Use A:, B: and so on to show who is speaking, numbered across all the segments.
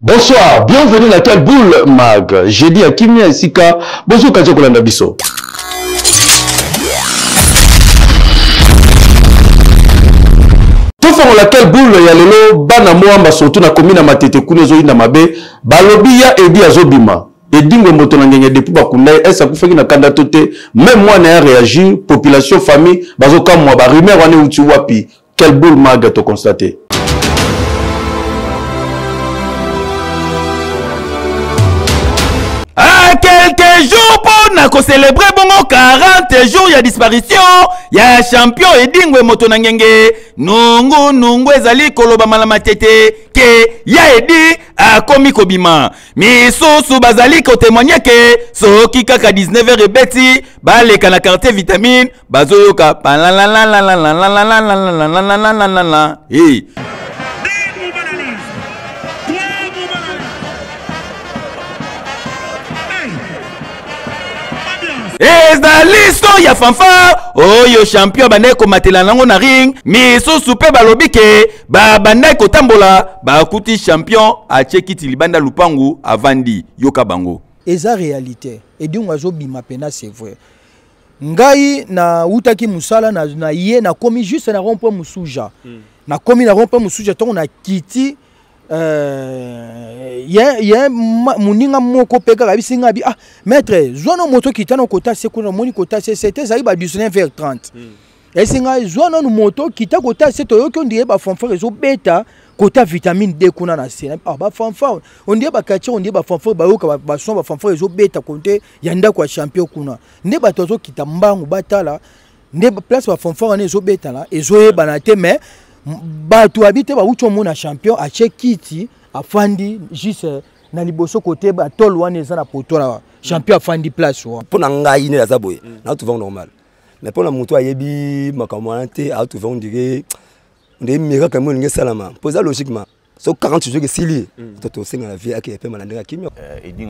A: Bonsoir, bienvenue dans quelle boule mag. J'ai dit à Kimia Sika, bonjour Kajo Kolanda Bisso. Tout fond laquelle boule ya lelo bana mwamba surtout na commune matete kunezo ina mabe balobi ya edi azobima. Edingo moto na ngenge depuis bakundai esa kufeki na kanda tote même moi na réagi population famille bazoka moi ba rumeur wane uti wapi. Quelle boule mag to constater.
B: Quelques jours pour célébrer bongo 40 jours ya disparition ya champion Edingwe moto na ngenge nungu ezali koloba malama tete ke ya edi akomi kobima misusu bazali ko témoigner ke soki kaka 19h ebeti baleka na quartier vitamine bazoyoka hey. ezali so ya fanfare oyo champion bandai komatela nango na ring misusu pe balobi ke bandai kotambola bakuti champion achekiti libanda lupangu avandi yoka bango
C: eza réalité edingo azobima pena c'est vrai ngai na utaki musala na ye na komi juste na rompo musuja na komi na rompo musuja to na kiti muninga moko peka kabisinga bi maître zono moto kitana kota sekuna moni kota c'était ça iba 19h30 esinga zono moto kita kota seto yoki ondie ba fanfare zo beta kota vitamine D kuna na sena ba fanfare ondie ba kachi ondie ba fanfare ba yoka ba son ba fanfare zo beta konte yanda kwa champion kuna nde ba tozo kitambangu batala nde place ba fanfare ne zo beta la ezo yeba na te mais bato habite ba ucho mona champion a chekiti afandi juste na liboso côté ba tol wana eza na potola champion afandi place wa pona ngai ne za boye na tout va normal mais pona muto ayebi makamante a tout va on dirait mira quand même salama posa logiquement so 40 jours que sili toto singa la vie akepe malandeka kimyo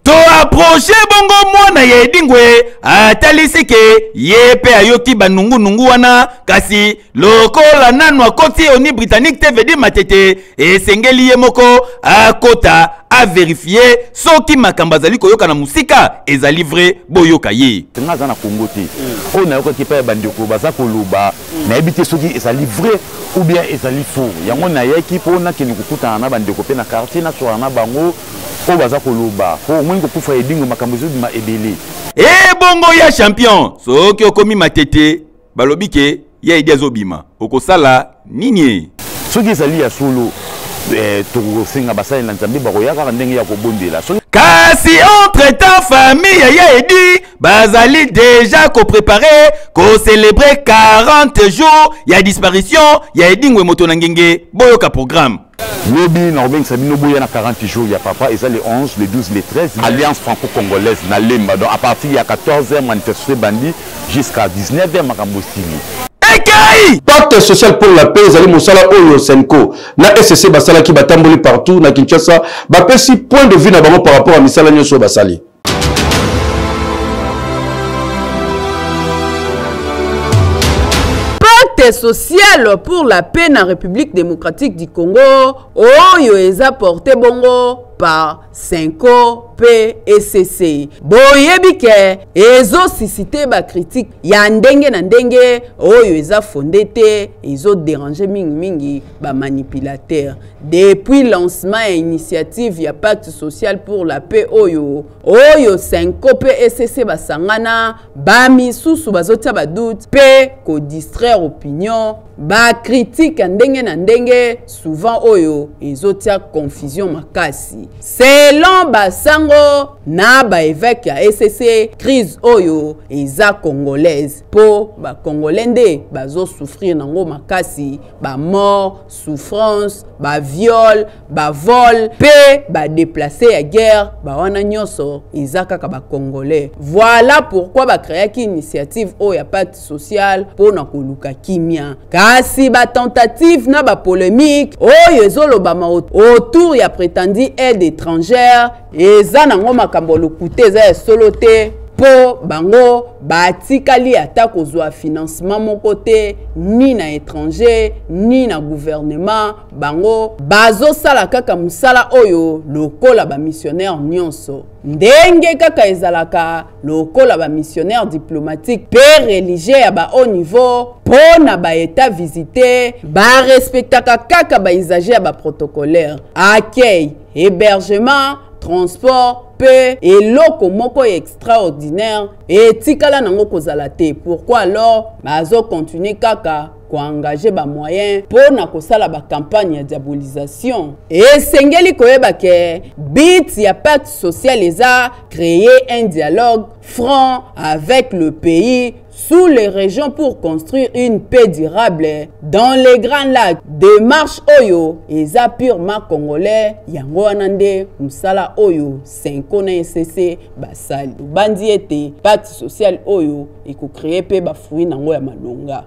B: to approcher bongo mwana ya Edingwe atalisi ke yepe ayoki banungu wana kasi lokola nanu akoti oni britannique TVD matete esengeli ye moko akota a vérifier soki makamba zali koyoka na musika ezali vrai boyoka ye
D: ngaza na Congo te o na yoka kipa bandeko baza koluba na ebite soki ezali vrai ou bien ezali faux yango na yeki pona ke nikukuta na bandeko pe na quartier na soa na bango o baza koluba po mwengo kufa Edingo makambo zo bima ebele
B: bongo ya champion soki okomi matete balobi ke ya edi azobima okosala nini
D: soki ezali ya solo tokosenga basali na nzambe bakoyaka ndenge ya kobondela
B: kasi entre-temps famille ya edi bazali déjà ko préparer ko célébrer 40 jours ya disparition ya Edingwe moto na ngenge boyoka programme
D: lobi na obeng sabino boya na 40 jours ya papa et ça le 11 le 12 le 13 alliance franco-congolaise na lemba donc à partir ya 14h manifestation bandi jusqu'à 19h makambo sili
A: Pacte social pour la paix, Zali Moussala Oyo Senko, na SSC Basala qui batamboli partout, na Kinshasa, bapesi point de vue na bango par rapport à Misala Nyoso Basali.
E: Pacte social pour la paix na République démocratique du Congo, Oyo eza porté bongo par Senko PSC. Boyebi ke ezo suscité ba critique ya ndenge na ndenge oyo eza fondé te ezo déranger mingi ba manipulateur. Depuis lancement et initiative ya pacte social pour la paix oyo Senko PSC basangana ba misusu bazotia ba doute pe ko distraire opinion ba critique ndenge na ndenge souvent oyo ezotia confusion makasi. Selon basango na ba évêque ya SSC crise oyo eza congolaise po ba congolais nde bazo souffrir nango makasi ba mort souffrance ba viol ba vol pe ba déplacé ya guerre ba wana nyoso eza kaka ba congolais. Voilà pourquoi ba créer ki initiative oyo ya pacte social po na koluka kimia kasi ba tentative na ba polémique oyo ezolobama autour ya prétendu aide étrangère eza nango makambo lokute eza solo te po bango batikali ata kozwa financement moko te ni na étranger ni na gouvernement bango bazosala kaka musala oyo lokola ba missionnaire nyonso ndenge kaka ezalaka lokola ba missionnaire diplomatique pe religieux ya ba haut niveau po na ba état visité ba respectaka kaka ba usager ya ba protocolaire accueil hébergement transport peu et loko moko extraordinaire et tikala nango kozala te. Pourquoi alors bazo continuer kaka ko engager ba moyens pour na kosala ba campagne ya diabolisation et sengeli koyeba ke bit ya pacte social les a créé un dialogue franc avec le pays sous les régions pour construire une paix durable dans les grands lacs. Démarche oyo eza purement congolais yango wanande musala oyo 5 na SCC basali bandi ete pacte social oyo eko créer pe ba fruit nango ya malonga.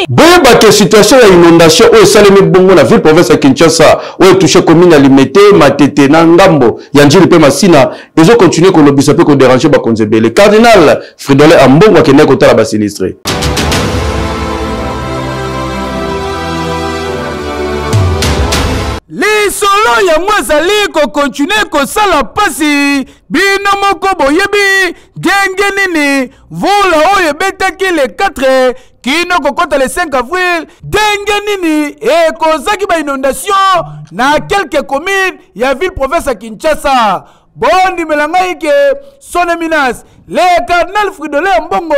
A: Boyeba que situation ya inondation oyo esalemi bongo na ville province ya Kinshasa oyo touché commune ya Limete Matete na Ngambo ya Njili pe Masina ezo continuer ko lobisa pe ko déranger ba konzebele. Cardinal Fridolin Ambongo akende kotala ba sinistre.
C: Lisolo ya mwazali ko continuer ko sala pasi bino moko boyebi genge nini vola oyo betaki le 4 kino kokota le 5 avril denge nini e kozaki ba inondation na quelques communes ya ville province ya Kinshasa. Bondi melangai ke son éminence le cardinal Fridolin Ambongo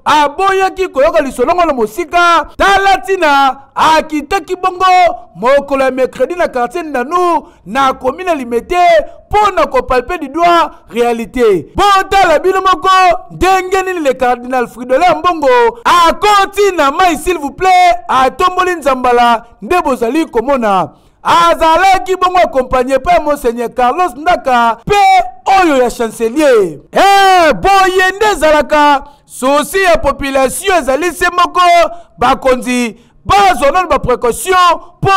C: aboyaki koyoka lisolongo na mosika talatina akitaki bongo mokolo ya mercredi na quartier Ndanu na commune Limete pona ko palper du doigt réalité. Bon tala bino moko ndenge nini le cardinal Fridolin Ambongo akoti na mai s'il vous plaît atomboli nzambala nde bozali komona azalaki bongo accompagné par Monseigneur Carlos Ndaka pe oyo ya chancelier boyende zalaka souci ya population ezali se moko bakonzi bazona ba précaution po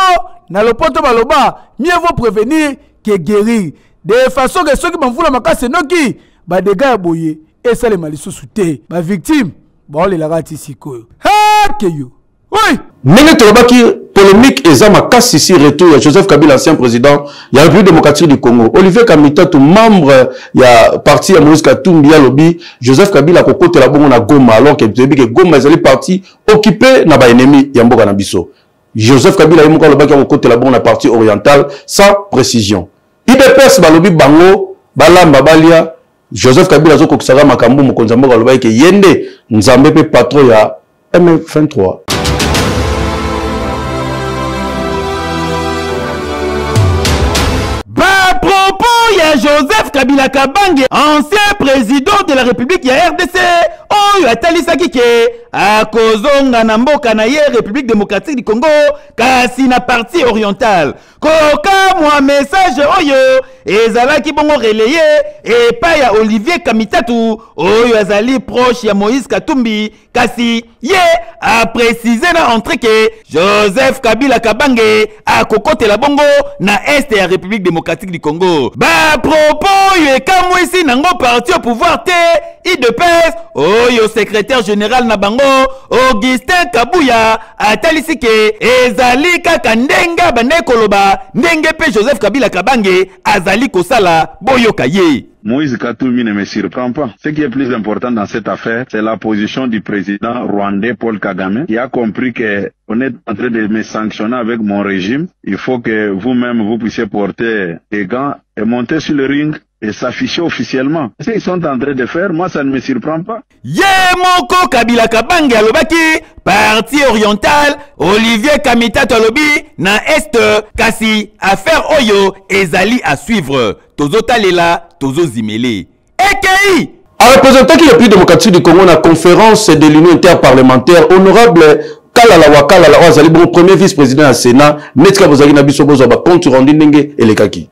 C: na lopoto baloba mieux vaut prévenir que guérir de façon que ceux qui bamvula makase noki ba dégâts ya boye esale malisusu te ba victime ba ole la rati sikoyo keyo oui
A: Nenge tolobaki polémique ezama kasi ici retour ya Joseph Kabila ancien président ya République démocratique du Congo. Olivier Kamita tout membre ya parti ya Moïse Katumbi ya lobby Joseph Kabila kokotela bongo na Goma alors que Goma ezali parti occupé na ba ennemi ya mboka na biso. Joseph Kabila yemoko lobaki kokotela bongo na partie orientale sans précision. IDPS ba lobby bango balamba balia Joseph Kabila zo kokisaka makambo mokonza mboka lobaki ke yende nzambe pe patron ya M23.
B: Joseph Kabila Kabange, ancien président de la République ya RDC, oyo atalisaki ke akozonga na mboka na ye République démocratique du Congo kasi na partie orientale. Koka mwa message oyo ezalaki bongo relaye et pa ya Olivier Kamitatu oyo azali proche ya Moïse Katumbi kasi ye a précisé na entrée que Joseph Kabila Kabange a kokotela bongo na est ya République démocratique du Congo. Ba propos ye kamwisi nango parti au pouvoir te IDPS oyo secrétaire général na bango Augustin Kabuya atalisi ke ezali kaka ndenga bande koloba ndenge pe Joseph Kabila Kabange azali kosala boyoka ye.
F: Moïse Katumbi ne me surprend pas. Ce qui est plus important dans cette affaire, c'est la position du président rwandais Paul Kagame, qui a compris que on est en train de me sanctionner avec mon régime. Il faut que vous-même vous puissiez porter des gants et monter sur le ring et s'afficher officiellement. Ce qu'ils sont en train de faire, moi ça ne me surprend pas.
B: Moko Kabila Kabange alobaki parti oriental Olivier Kamita tolobi na est kasi affaire oyo ezali à suivre. Tozo talela, tozo zimele. EKI
A: a représenté qui le pays démocratique du Congo na conférence de l'Union interparlementaire honorable Kalala Wakalala Wazali bon premier vice-président du Sénat Netka Bozaki na biso bozo ba compte rendu ndenge elekaki.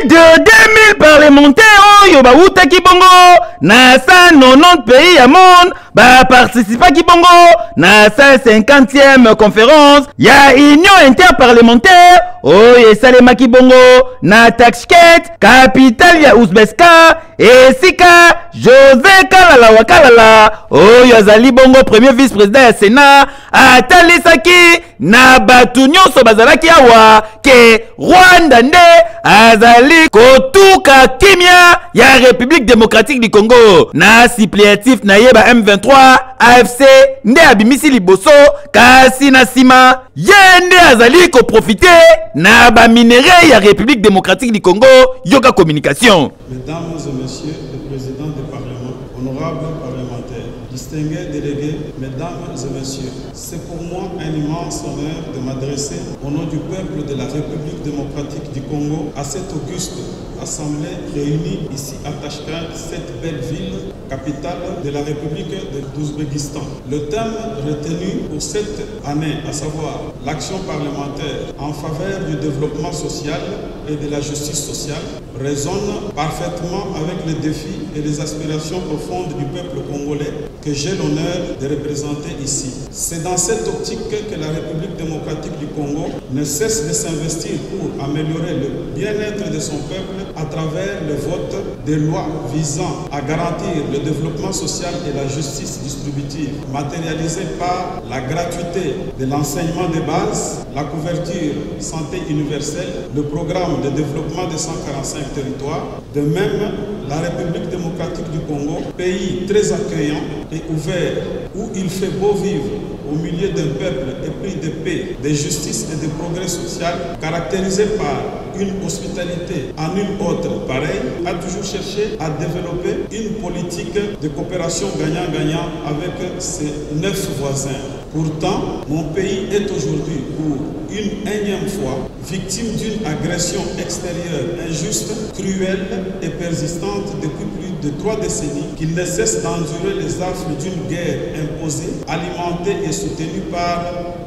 B: De 2000 ville parlementaire oyo bautaki bongo na 190 pays ya monde baparticipaki bongo na 150e conférence ya union interparlementaire oyo esalemaki bongo na Tashkent, capitale ya Ouzbekistan, esika José Kalala Wakalala oyo azali bongo premier vice-président ya Sénat atalisaki na batu nyonso bazalaki awa ke Rwanda nde azali kotuka kimia ya République démocratique du Congo na suppléatif na yeba M23 AFC nde abimisi liboso kasi na sima ye nde azali ko profiter na ba minéraux ya République démocratique du Congo yoka communication.
G: Mesdames et messieurs les présidents du Parlement, honorables parlementaires, distingués délégués, mesdames et messieurs, c'est pour moi un immense honneur de m'adresser au nom du peuple de la République démocratique du Congo à cette auguste assemblée réunie ici à Tashkent, cette belle ville, capitale de la République d'Ouzbékistan. Le thème retenu pour cette année, à savoir l'action parlementaire en faveur du développement social et de la justice sociale, résonne parfaitement avec les défis et les aspirations profondes du peuple congolais que j'ai l'honneur de représenter ici. C'est dans cette optique que la République démocratique du Congo ne cesse de s'investir pour améliorer le bien-être de son peuple à travers le vote des lois visant à garantir le développement social et la justice distributive, matérialisée par la gratuité de l'enseignement de base, la couverture santé universelle, le programme de développement de 145 territoires. De même, la République démocratique du Congo, pays très accueillant et ouvert, où il fait beau vivre au milieu d'un peuple épris de paix, de justice et de progrès social, caractérisé par une hospitalité à nulle autre pareille, a toujours cherché à développer une politique de coopération gagnant-gagnant avec ses 9 voisins. Pourtant, mon pays est aujourd'hui, pour une énième fois, victime d'une agression extérieure injuste, cruelle et persistante depuis plus de 3 décennies, qu'il ne cesse d'endurer les affres d'une guerre imposée, alimentée et soutenue par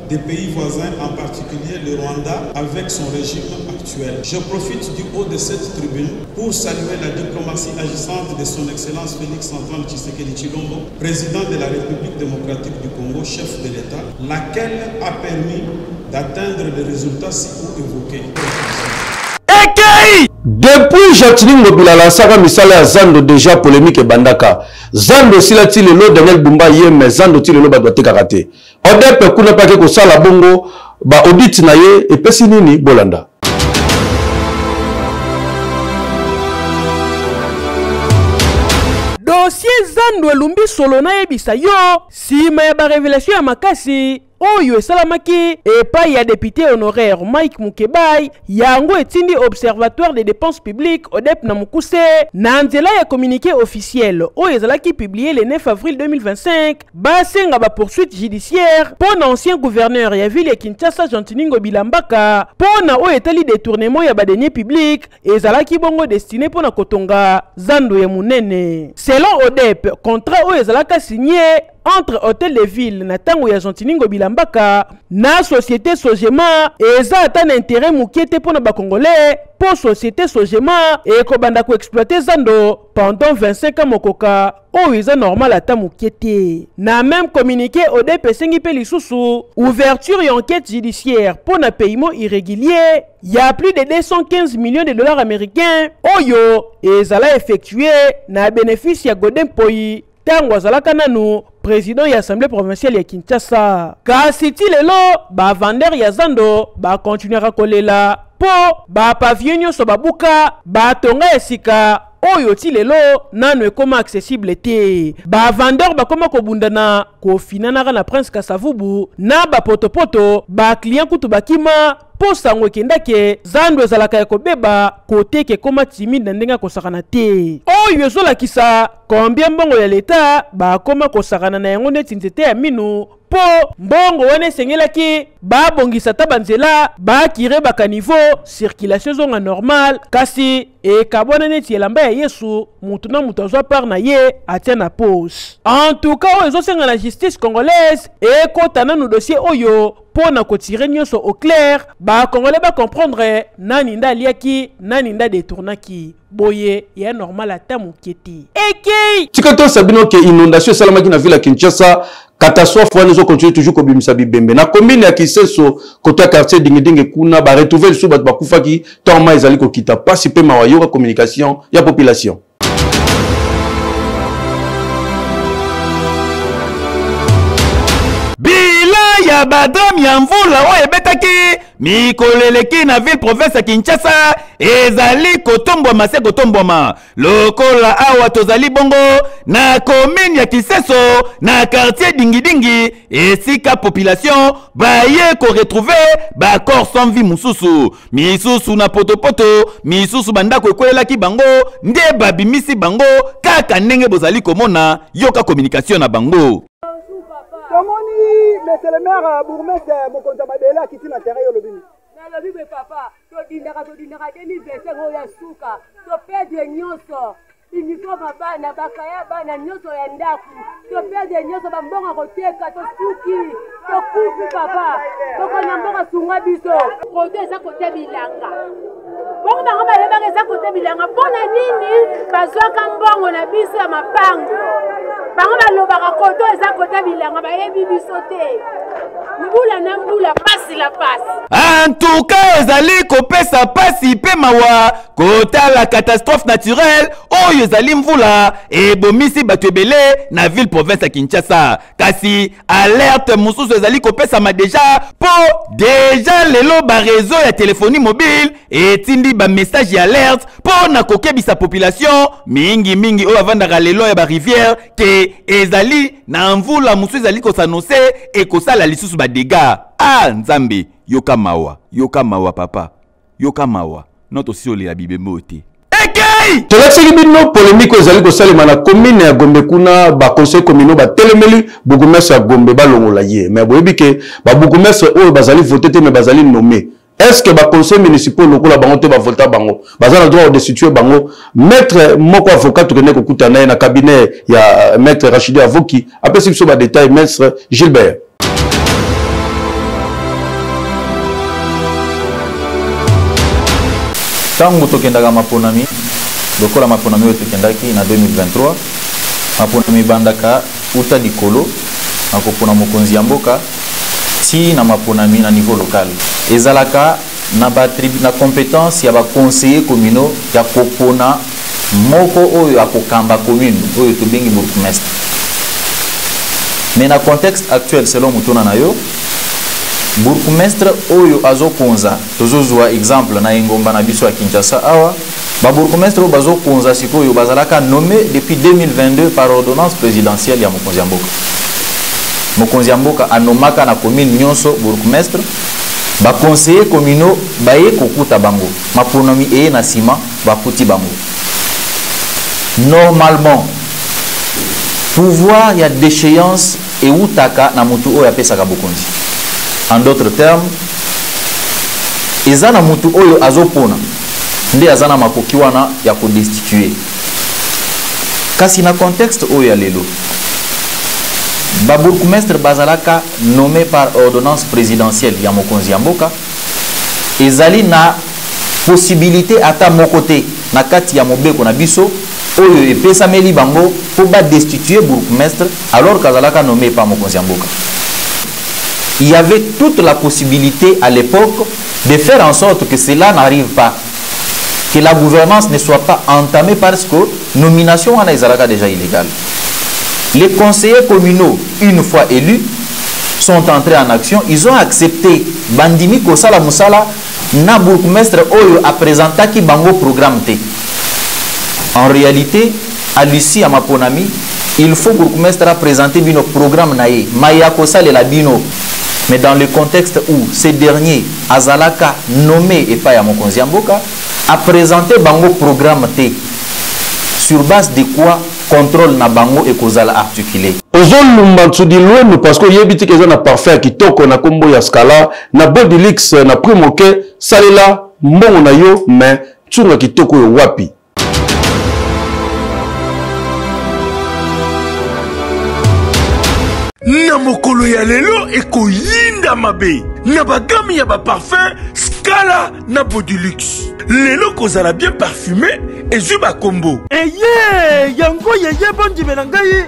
G: des pays voisins, en particulier le Rwanda, avec son régime actuel. Je profite du haut de cette tribune pour saluer la diplomatie agissante de son Excellence Félix-Antoine Tshisekedi Tshilombo, président de la République démocratique du Congo, chef de l'État, laquelle a permis d'atteindre les résultats si haut évoqués.
A: Depuis Jatilingo Bilala Sara Misala ya Zando déjà polémique et bandaka. Zando sila ti lelo Daniel Bumba ye mais Zando ti lelo ba dote karate. Odepe kuna pa ke ko sala bongo ba audit na ye et pesi nini bolanda.
H: Dossier Zando elumbi solo na yebisa yo sima ya ba révélation ya makasi oyo esalamaki epai ya député honoraire Mike Mukebai yango etindi observatoire des dépenses publiques ODEP na mukuse na nzela ya communiqué officiel oyo ezalaki publié le 9 avril 2025 basenga ba poursuite judiciaire pour ancien gouverneur ya ville ya Kinshasa Jantiningo Bilambaka pour na oyo etali détournement ya ba deniers publics ezalaki bongo destiné pour na kotonga Zando ya munene. Selon ODEP, contrat oyo ezalaka signé entre Hôtel de Ville na tango ya Jantiningo Bilambaka na société Sogema eza ata na intérêt mukiete pona ba congolais pour société Sogema et kobanda ko exploiter Zando pendant 25 ans mokoka oyo eza normal ata mukiete. Na même communiqué ODEP esengi pe lisusu ouverture et enquête judiciaire pour na paiement irrégulier. Il y a plus de 215 millions de dollars américains oyo ezala effectué na bénéfice ya Godin Poi tango azalaka nanu président ya assemblée provinciale ya Kinshasa. Kasi ti lelo ba vendeur ya Zando ba continuera kolela po ba pavillon nyonso babuka ba tonga esika oyo ti lelo nanu ekoma accessible te. Ba vendeur bakoma kobundana kofinanaka na Prince Kasavubu na ba potopoto ba client kutu bakima po sango ekendake Zando ezalaka ya kobeba kote ke koma timide na ndenga kosakana te. Oyo ezolakisa combien mbongo ya leta bakoma kosakana na yango neti nzete ya minu po mbongo wana esengelaki babongisa ta banzela bakire bakaniveau circulation zonga normal kasi ekabwana neti elamba ya yesu mutu na mutu azwa part na ye atia na pose. En tout cas oyo ezosenga na justice congolaise ekota nanu dossier oyo mpo na kotire nyonso au clair bakongolais bacomprendre nani nda aliaki nani nda detournaki boye ya normal ata moke te ekei
A: tika to sabino ke inondation esalamaki na ville ya Kinshasa. Catastrophe wana ezo continue toujours kobimisa bibembe na commune ya Kiseso koto ya quartier dingedinge kuna ba retrouver lisusu bato bakufaki ntango mai ezali kokita pasi mpe mawa yoka communication ya population.
B: ya badam ya mvula oyo ebetaki mikoleleki na ville province ya Kinshasa ezali kotombwama se kotombwama lokola awa tozali bongo na commune ya Kiseso na quartier dingidingi esika population baye ko retrouver ba corps sans vie misusu na potopoto misusu bandako ekwelaki bango nde babimisi bango kaka ndenge bozali komona yoka communication na bango.
I: Tomoni, monsieur le maire, bourgmestre, mon compte à Madela, qui tient l'intérieur le bini.
J: Le bini, papa, tu dîneras, demi blessé, roya souka, tu perds des nyonso, uniforme bana, bakaya bana, nyonso ya ndaku, tu perds des nyonso, bambonga roteka, tu souki, tu coupe, papa, tu konambonga sunga biso, rote eza kote bilanga. Bongo bango balebaka eza kote bilanga, pona nini, bazwaka mbongo na biso ya mapango. Bango balobaka koto eza kote bilanga bayebi biso te. Mbula na mbula pasi la pasi.
B: En tout cas ezali kopesa pasi pe mawa kota la catastrophe naturelle oyo ezali mvula ebomisi bato ebele na ville province ya Kinshasa. Kasi alerte mususu ezali kopesa ma deja po deja lelo ba réseau ya téléphonie mobile etindi ba message ya alerte po na kokebisa population mingi oyo avandaka lelo ya ba rivière ke ezali na mvula mususu ezali kosanose ekosala lisusu ba dégâts. Ah nzambe yoka mawa papa yoka mawa noto sioli ya bibe moti ekei
A: tolakisaki bino polémique ezali kosalema na commune ya Gombe kuna ba conseil communaux ba telemeli bourgmestre ya Gombe balongola ye mais boyebi ke ba bourgmestre oyo bazali voter te mais bazali nommé. Est-ce que ba conseil municipal lokola bango te ba voter bango bazana droit de destituer bango maître moko avocat to kene kokuta na na cabinet ya maître Rachidi Avoki apesi biso ba détail maître Gilbert.
K: Tango tokendaka maponami lokola maponami oyo tokendaki na 2023 maponami bandaka uta likolo na kopona mokonzi ya mboka ti na maponami na niveau local ezalaka na na compétence ya ba conseiller communaux ya kopona moko oyo akokamba commune oyo tobengi bourgmestre. Mais na contexte actuel selon mutuna na yo bourgmestre oyo azokonza tozozwa exemple na engomba na biso ya Kinshasa awa ba bourgmestre oyo bazokonza sikoyo bazalaka nommé depuis 2022 par ordonnance présidentielle ya mokonzi ya mboka. Mokonzi ya mboka anomaka na commune nyonso bourgmestre ba conseiller communaux baye kokuta bango maponomi eye na sima bakuti bango. Normalement pouvoir ya déchéance et utaka na mutu oyo apesaka bokonzi. En d'autres termes, ezana mutu oyo azopona nde azana makoki wana ya ko destituer. Kasi na contexte oyo ya lelo ba bourgmestre bazalaka nommé par ordonnance présidentielle ya mokonzi ya mboka ezali na possibilité ata mokote na kati ya mobeko na biso oyo epesameli bango po ba destituer bourgmestre alors kazalaka nommé par mokonzi ya mboka. Il y avait toute la possibilité à l'époque de faire en sorte que cela n'arrive pas. Que la gouvernance ne soit pas entamée parce que nomination en Israël déjà illégale. Les conseillers communaux, une fois élus, sont entrés en action. Ils ont accepté Bandimi Kosala Moussala, na bourgmestre Oyo a présenté qui bango programme T. En réalité, à Lucie, à Maponami, il faut bourgmestre a présenté bino programme naïe. Maya Kosala et la bino. Mais dans le contexte où ces derniers, Azalaka, nommé et pas Mokonzi ya mboka, a présenté bango programme T. Sur base de quoi contrôle na bango et kozala articulé.
A: ozolumba nsudi lwenu parce que yebiti keza na parfait kitoko na kombo ya Scala na Bodilix na primoke salela mbongo na yo mais tsunga kitoko yo wapi.
L: Na mokolo ya lelo ekoyinda mabe na bagami ya ba parfum Scala na Bodilux. Lelo kozala bien parfumé et zuba combo.
H: Eye yango yeye bondi menangai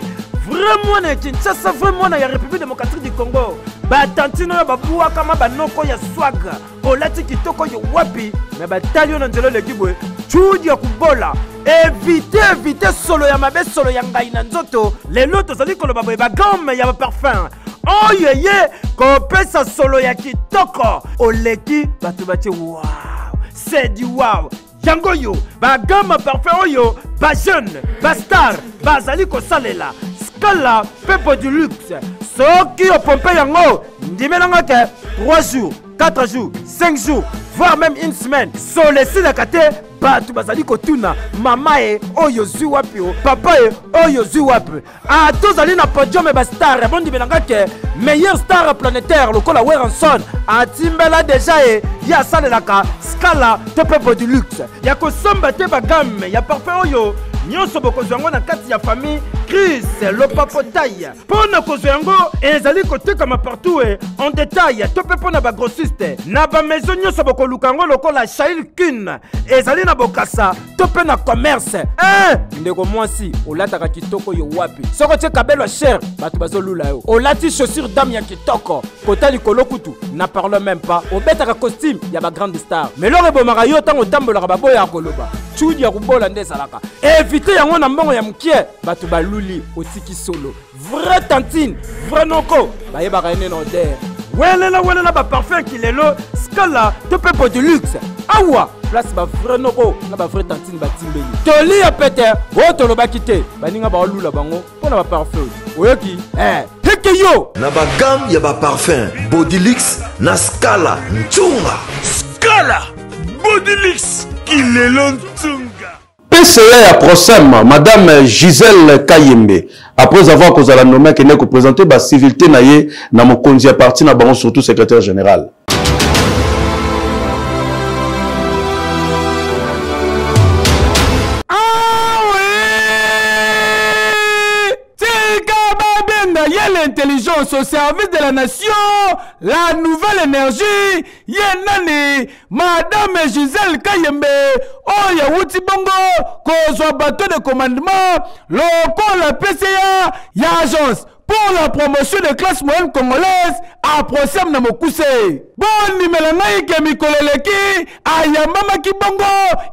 H: vraiment na Kinshasa vraiment na ya République démocratique du Congo. Ba tantino ya babuwa kama banoko ya swaga. Olati kitoko yo wapi na batalio na nzelo legibwe. Chudi ya kubola. Éviter solo ya mabe solo ya ngai na nzoto. Lelo tozali koloba boye bagame ya ba parfum. Oh yeye kopesa solo ya kitoko. Oleki batu bache wow. C'est du wow. Yango yo bagame parfum oyo ba jeune ba star bazali kosalela. Scala Pepo du luxe. Soki o pompe yango ndimelanga ke 3 jours, 4 jours, 5 jours, voire même une semaine. Solesi la kate batu bazali kotuna mama e oyo zui wapi o papa e oyo zui wapi. A tozali na podium e ba star bondi belanga ke meilleur star planétaire lokola Weranson a timbela déjà e ya salelaka Scala Pepo du luxe. Ya kosomba te ba gamme ya parfum oyo nyonso bokozwango na kati ya famille Chris Lopapotaille. Pona kozwango ezali kotekama partout en détail to pe pona ba grossiste na ba maison nyonso bokolukango lokola Shail Kun ezali na bokasa to pe na commerce ndeko mwasi olataka kitoko yo wapi soko tie kabelo cher batu bazolula yo olati chaussure dame ya kitoko kota likolo kutu na parle même pas obetaka costume ya ba grande star mais lore bomaka yo tango tambolaka baboya ya koloba chudi ya kubola nde salaka éviter yango na mbongo ya mkie batu baluli otiki solo vrai tantine vrai noko bayebaka ene na odeur welela ba parfum kilelo Scala Pepo du luxe awa place ba vrai noko na ba vrai tantine batimbeli toli ya pete o tolobaki te baninga ba olula bango pona ba parfum oyoki heke yo
M: na ba gamme ya ba parfum Bodilux na Scala Ntunga.
L: Scala Bodilux kilelo Ntunga.
A: PCA à Prosem, Madame Gisèle Kayembe, après avoir causé la nommée qui n'est que présenter la civilité naïe dans mon conduit à parti na baron surtout secrétaire général.
H: L'intelligence au service de la nation, la nouvelle énergie, yenani, Madame Gisèle Kayembe, Oya Wuti Bongo, Kozwa bateau de commandement, l'OPOL la PCA, ya agence pour la promotion des classes moyennes congolaises à Prosem na Mokuse. Bon numéro naïke mikoleleki, ayamama kibongo,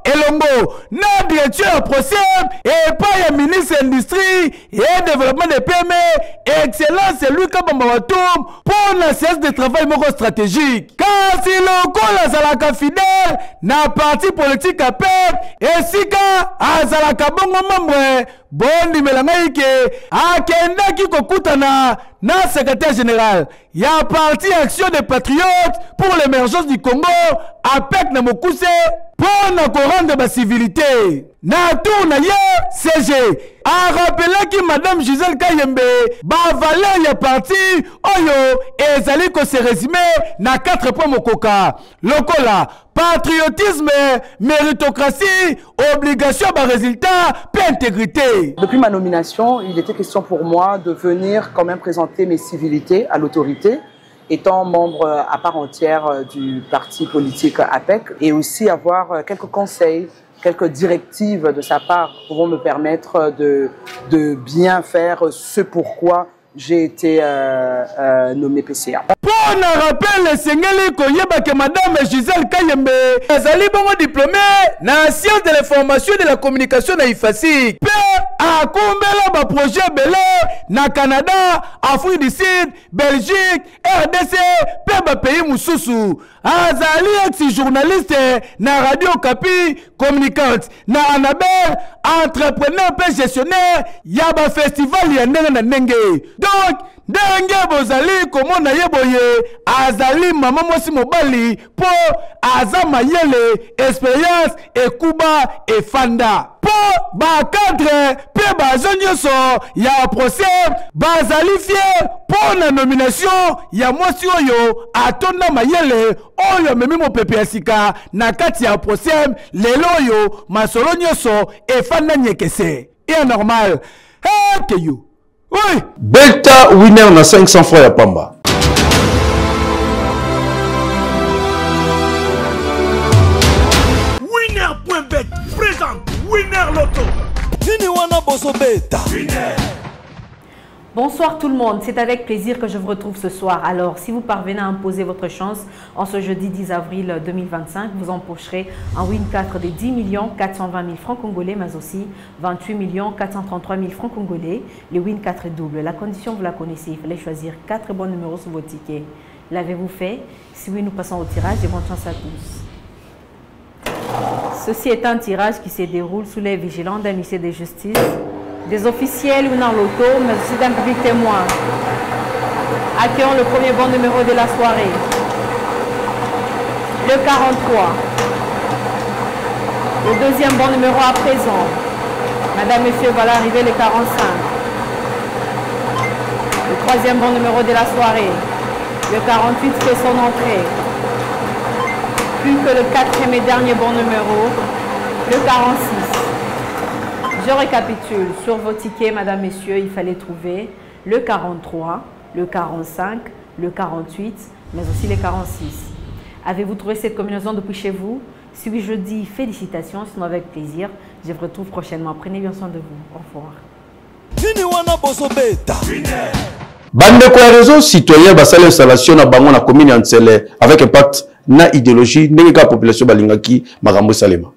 H: elongo, na directeur à Prosem, et pas ya ministre industrie et développement des PME, excellence c'est lui Kabambawatum, pour la séance de travail moko stratégique. Car si l'onko la zalaka fidèle, na parti politique à perdre, et si ka azalaka bongo membre, bon numéro naïke, akenda ki kokutana, na secrétaire général, il y a parti Action des Patriotes pour l'émergence du Congo, APEC na Mokuse, pour nous rendre la civilité. Na tour na ye, CG, a rappelé que Madame Gisèle Kayembe, ba valeur ya parti, oyo, et zali ko se résumé na 4 points mokoka. Lokola, patriotisme, méritocratie, obligation par résultat, puis intégrité.
N: Depuis ma nomination, il était question pour moi de venir quand même présenter mes civilités à l'autorité, étant membre à part entière du parti politique APEC, et aussi avoir quelques conseils, quelques directives de sa part qui vont me permettre de bien faire ce pourquoi j'ai été nommé PCA.
H: Pour nous rappeler le Sengeli Koyeba que Madame Gisèle Kayembe azali bongo diplômée na sciences de l'information et de la communication na IFASI. A combela ba projet belé na Canada, Afrique du Sud, Belgique, RDC, pe ba pays mususu. Azali ex journaliste na Radio Kapi, communicante na Anabel, entrepreneur pe gestionnaire ya ba festival ya ndenge na ndenge. Donc
B: ndenge bozali komona ye boye azali mama mwasi mobali po aza mayele expérience ekuba efanda po bakadre pe bazo nyonso ya procès bazali fier po na nomination ya mwasi oyo atonda mayele oyo amemi mopepe ya sika na kati ya procès lelo oyo masolo nyonso efanda nyekese et normal que you. Oui.
A: Beta winner na 500 francs ya pamba.
L: Winner.bet présente Winner Lotto. Fini wana boso beta. Winner.
O: Bonsoir tout le monde, c'est avec plaisir que je vous retrouve ce soir. Alors, si vous parvenez à imposer votre chance en ce jeudi 10 avril 2025, vous empocherez un win 4 de 10 420 000 francs congolais, mais aussi 28 433 000 francs congolais. Le win 4 est double. La condition, vous la connaissez, il fallait choisir 4 bons numéros sur vos tickets. L'avez-vous fait? Si oui, nous passons au tirage et bonne chance à tous. Ceci est un tirage qui se déroule sous les vigilants d'un huissier de justice, des officiels ou dans l'auto, mais aussi d'un public témoin. Accueillons le premier bon numéro de la soirée. Le 43. Le deuxième bon numéro à présent. Madame, Monsieur, voilà arrivé le 45. Le troisième bon numéro de la soirée. Le 48 fait son entrée. Plus que le quatrième et dernier bon numéro. Le 46. Je récapitule. Sur vos tickets, Madame, Messieurs, il fallait trouver le 43, le 45, le 48, mais aussi le 46. Avez-vous trouvé cette combinaison depuis chez vous? Si oui, je dis félicitations, sinon avec plaisir. Je vous retrouve prochainement. Prenez bien soin de vous. Au revoir.
A: Bande quoi réseau citoyen basale installation na bango na commune ya Ntsele avec impact na idéologie ndenge ka population balingaki makambo salema.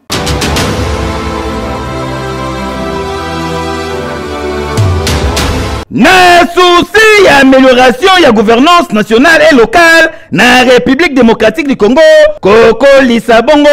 B: Na souci ya amélioration ya gouvernance nationale et locale na République démocratique du Congo, Koko Lisabongo,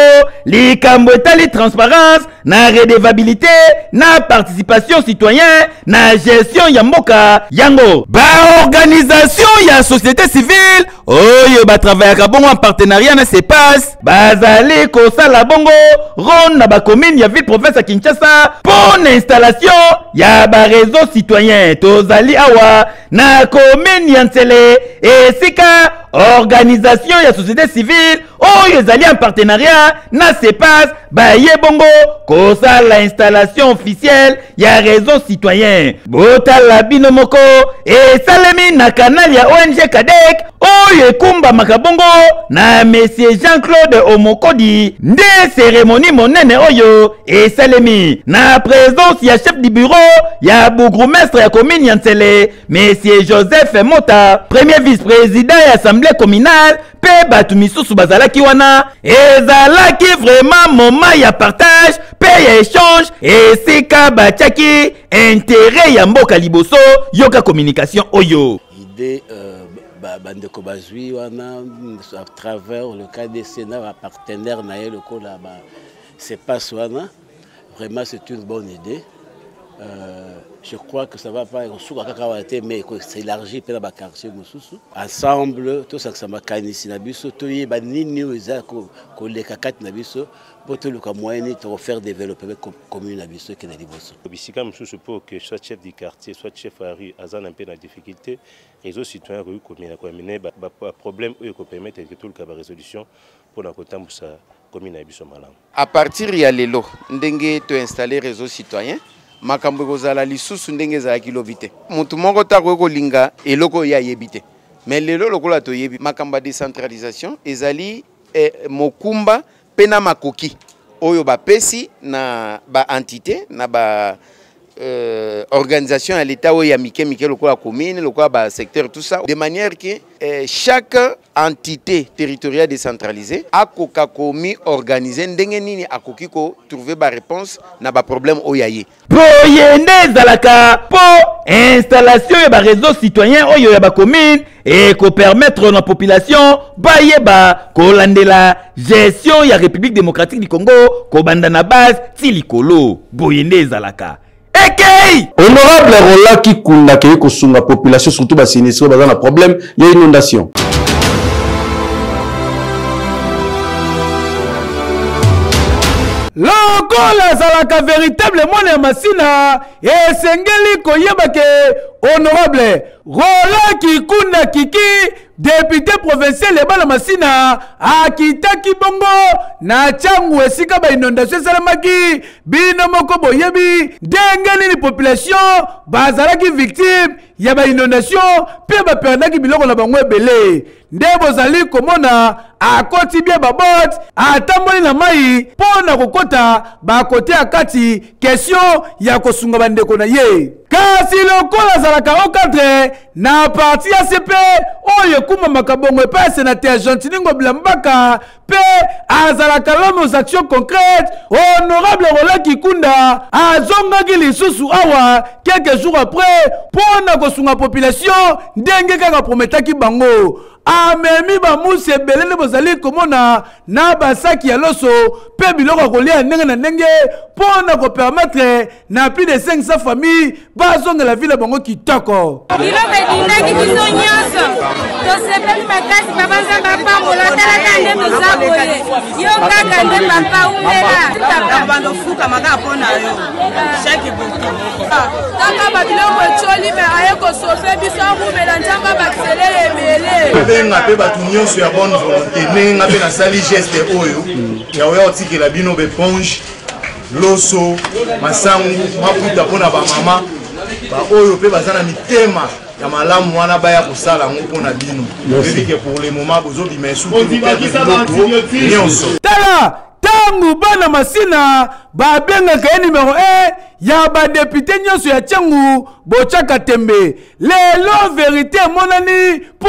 B: likambo etali transparence na redevabilité na participation citoyen na gestion ya mboka yango. Ba organisation ya société civile oyo ba travaillaka bongo en partenariat na CEPAS bazali kosala bongo ron na ba commune ya ville province ya Kinshasa pour l'installation ya ba réseau citoyen tozali awa na commune ya Ntsele esika organisation ya société civile oyo ezali en partenariat na CEPAS baye bongo kosala installation officielle ya réseau citoyen botala bino moko esalemi na canal ya ONG Kadek oyo ekumbamaka bongo na monsieur Jean-Claude Omokodi nde cérémonie monene oyo esalemi na présence ya chef du bureau ya bourgmestre ya commune ya Ntsele monsieur Joseph Mota, premier vice-président ya assemblée communale pe batu misusu bazalaki wana ezalaki vraiment moment ya partage pe ya échange esika batiaki intérêt ya mboka liboso yoka communication oyo
P: idée bandeko bazwi wana à travers le KDC na partenaire na ye lokola ba CEPAS wana vraiment c'est une bonne idée. Je crois que ça va pas mais s'élargir dans le quartier. Ensemble, tout ça que ça m'a canisé na biso, tout y ba nini oza ko le kakati na biso, pour tout le moyen de faire développer la commune na biso qui na liboso.
Q: Bisika msusu pour que soit chef du quartier, soit chef à rue, azan un peu na difficulté, réseau citoyen rue commune ko mener ba problème ou ko permettre que tout le résolution pour na kotambusa commune na biso malang.
R: À partir ya lelo, ndenge to installer réseau citoyen makambo kozala lisusu ndenge ezalaki lobi te mutu moko tako kolinga eloko ya yebi te mais lelo lokola toyebi makambo ya décentralisation ezali mokumba pe na makoki oyo bapesi na ba entité na ba organisation à l'état oyo ya mike lokola commune lokola ba secteur tout ça de manière que chaque entité territoriale décentralisée akoka komi organiser ndenge nini akoki ko trouver ba réponse na ba problème oyo ye
B: boyende zalaka po installation ya ba réseau citoyen oyo ya ba commune et ko permettre na population bayeba kolandela gestion ya République démocratique du Congo ko banda na base ti likolo boyende zalaka ekei
A: honorable Rola Kikunda kei kosunga population surtout ba sinistre ba na problème ya inondation.
B: lokola azalaka véritablement ya masina esengeli koyeba ke honorable Rola Kikunda Kiki député provincial ebala masina akitaki bongo na changu esika ba inondation esalamaki bino moko boyebi ndenge nini population bazalaki victime ya ba inondation pe baperdaki biloko na bango ebele nde bozali komona akoti bien babot atamboli na mai pona kokota bakote ya kati question ya kosunga bandeko na ye kasi lokola azalaka okadre na parti ya CP oyo ekumamaka bongo epai ya sénateur Gentil Bilambaka pe azalaka l'homme aux actions concrètes honorable Rola Kikunda azongaki lisusu awa quelques jours après pona kosunga population ndenge kaka prometaki bango amemi bamusi ebele nde bozali komona na basaki ya loso pe biloko kolia ndenge na ndenge pona kopermettre na plus de 500 familles bazongela ville bango kitoko
S: biloko edindaki biso nyonso tosepeli makasi babanza bapambola talaka nde toza boye yo kaka nde papa umela bandofuka maka mpona yo chaque butu kaka babiloko etioli me aye kosofe biso akumela nzambe abakiselele emele benga pe bato nyonso ya bonne volonté nenga pe nasali geste oyo ya oya otikela bino beponge loso masangu maputa mpona bamama baoyo pe baza na mitema ya malamu wana baya kosala ngo mpona bino ebike pour le moment bozobima esuki nyonso
B: tala tangu bana masina babengaka ye numero 1 ya badepute nyonso ya tiangu bochaka tembe lelo verité emonani mpo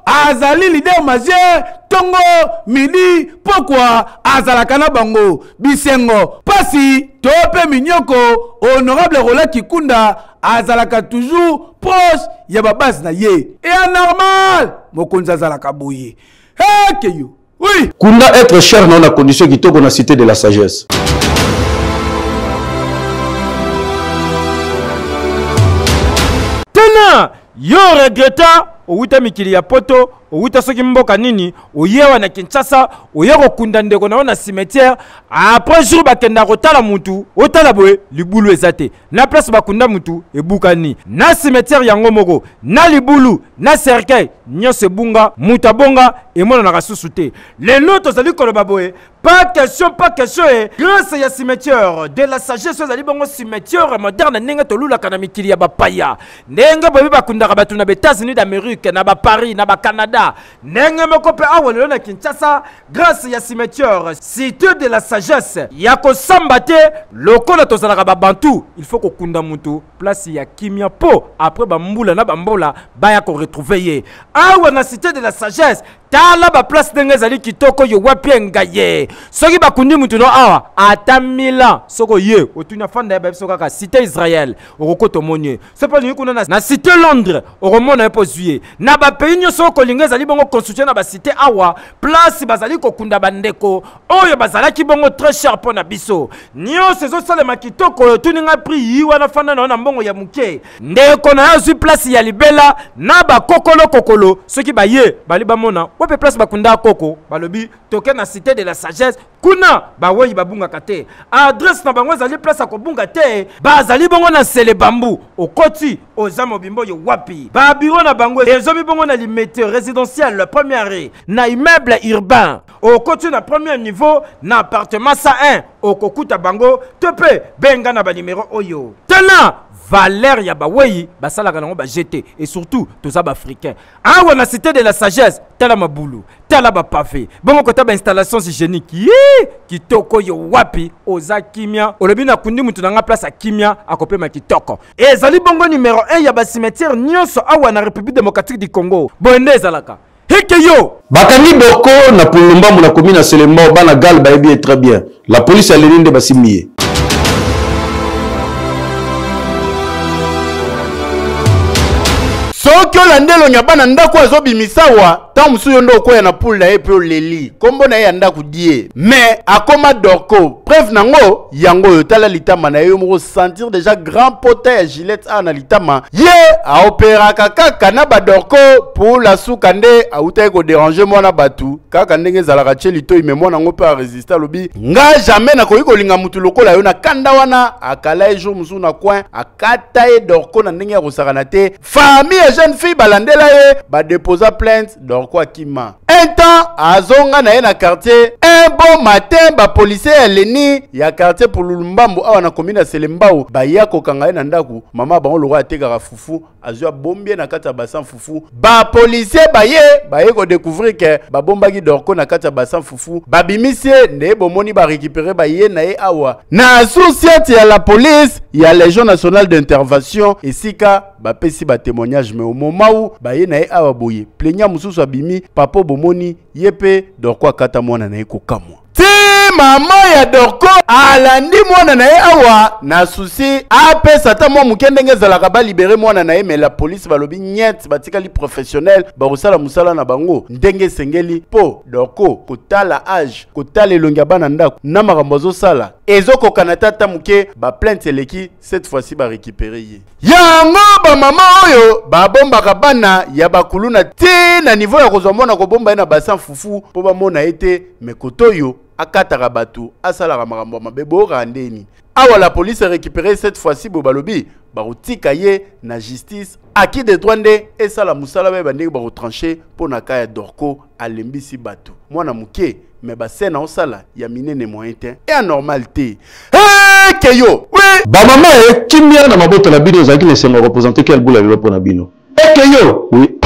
B: azali lider majeur tongo midi pokwa azalaka na bango bisengo pasi to pe minyoko honorable Rola Kikunda azalaka toujours proche ya babasi na ye et anormal mokonzi azalaka boye hekeyo. Oui.
A: Kunda être cher dans la condition qui tourne la cité de la sagesse.
T: Tena, yo regretta, ouita mikili ya poto, ouita soki mboka nini, oyewa na Kinshasa, oyeko kunda ndeko na cimetière, après jour bakenda kotala mutu, otala boye, libulu ezate. Na place bakunda mutu, ebukani. Na cimetière yango moko, na libulu, na cercueil, nyonse bunga, muta bonga, et moi na kasusu te. Les lotos zali koloba boye, pas question, grâce à cimetière de la sagesse zali bongo cimetière moderne nenga tolula kana mikili ya bapaya. Nenga boye bakunda batu na États-Unis d'Amérique, na ba Paris, na ba Canada. Nenga moko pe awolo na Kinshasa, grâce à cimetière cité de la sagesse. Yako sambate, lokola tozalaka ba bantu, il faut ko kunda mutu, place ya kimia po après ba mbula na bambola baya ko retrouver. Awa na cité de la sagesse, tala ba place ndenge zali kitoko yo wapi ngaye. Soki bakundi mutu no awa ata mila soko ye otunya fanda ya biso kaka cité Israël okokoto monye. C'est pas kuna na cité Londres oromona epo zuye. Na ba pays nyonso kolinga zali bongo construction na ba cité awa place bazali kokunda bandeko oyo bazalaki bongo très cher pona biso. Nyo sezo sale makitoko tuninga prix yi wana fanda na mbongo ya muke. Ndeko na yazu place ya libela na ba kokolo soki ba ye bali bamona wape place bakunda koko balobi toke na cité de la sagesse kuna baweyi babunga kate adresse na bango zali place akobunga te bazali bongo na sele bambu okoti ozamo bimbo yo wapi ba bureau na bango ezomi bongo na limite résidentiel première na immeuble urbain okoti na premier niveau na appartement 101 okokuta bango tepe benga na ba numéro oyo tena valeur ya baweyi basalaka nango ba jeté et surtout toza ba africain awa na cité de la sagesse tala mabulu tala ba pavé bongo kota ba installation hygiénique kitoko yo wapi oza kimia olobi na kundi mutu na nga place a kimia akopema kitoko ezali bongo numéro 1 ya ba cimetière nyonso awa na République démocratique du Congo bonde ezalaka Hekeyo
A: bakangi boko na pulumba mu na commune Selemba bana gal ba ebi très bien la police a l'ennemi de basimie.
B: Soki olandelo nya bana ndako azobimisawa
U: tant musu yondo ko ya na poule na epe leli kombo na ya ndako die mais akoma dorko preuve nango yango yo tala litama na yo mo sentir déjà grand potin ya Gillette a na litama ye a opéra kaka na ba dorko pour la soukande a uta ko déranger moi na batu kaka ndenge zalaka cheli to imemo nango pe a résister lobi nga jamais na ko linga mutu lokola yo na kanda wana akala jour musu na coin akata e dorko na ndenge ya kosakana te famille et jeune fille balandela ye ba déposa plainte dorko akima un temps azonga na ye na quartier un bon matin ba policier eleni ya quartier pour Lumbambo awa na commune Selembao ba ya kokanga ye na ndaku mama bango loko atekaka fufu azwa bombie na kata bassin fufu ba policier ba ye ko découvrir que ba bombaki dorko na kata bassin fufu ba bimisie ne bomoni ba récupérer ba ye na ye awa na associate ya la police ya Légion nationale d'intervention esika ba pesi ba témoignage mais au moment où ba ye na ye awa boye plaignant mususu abimi papo bomoni yepe dorko akata mwana na ye kokamwa mama ya dorko alandi mwana na ye awa na souci apesa ta mwa mukendenge zalaka ba libérer mwana na ye mais la police balobi nyet batikali professionnel barosala musala na bango ndenge sengeli po dorko kotala âge kotala elongi bana ndako na makambo azosala ezokoka na tata muke ba plainte eleki cette fois-ci ba récupérer ye yango ba mama oyo ba bombaka bana ya bakulu na te na niveau ya kozwa mwana kobomba na bassin fufu po ba mona ete mekotoyo akataka batu asalaka makambo mabe borandeni awa la police a récupéré cette fois-ci bobalobi barotika ye na justice aki de droit nde esala musala ba ndenge ba retrancher pour na kaya dorko alembisi batu mwana muke mais ba sena osala ya minene moyen te et anormal te keyo oui
A: ba mama e kimia na maboto na bino zaki ne sengo représenter quel boule le pour na bino keyo oui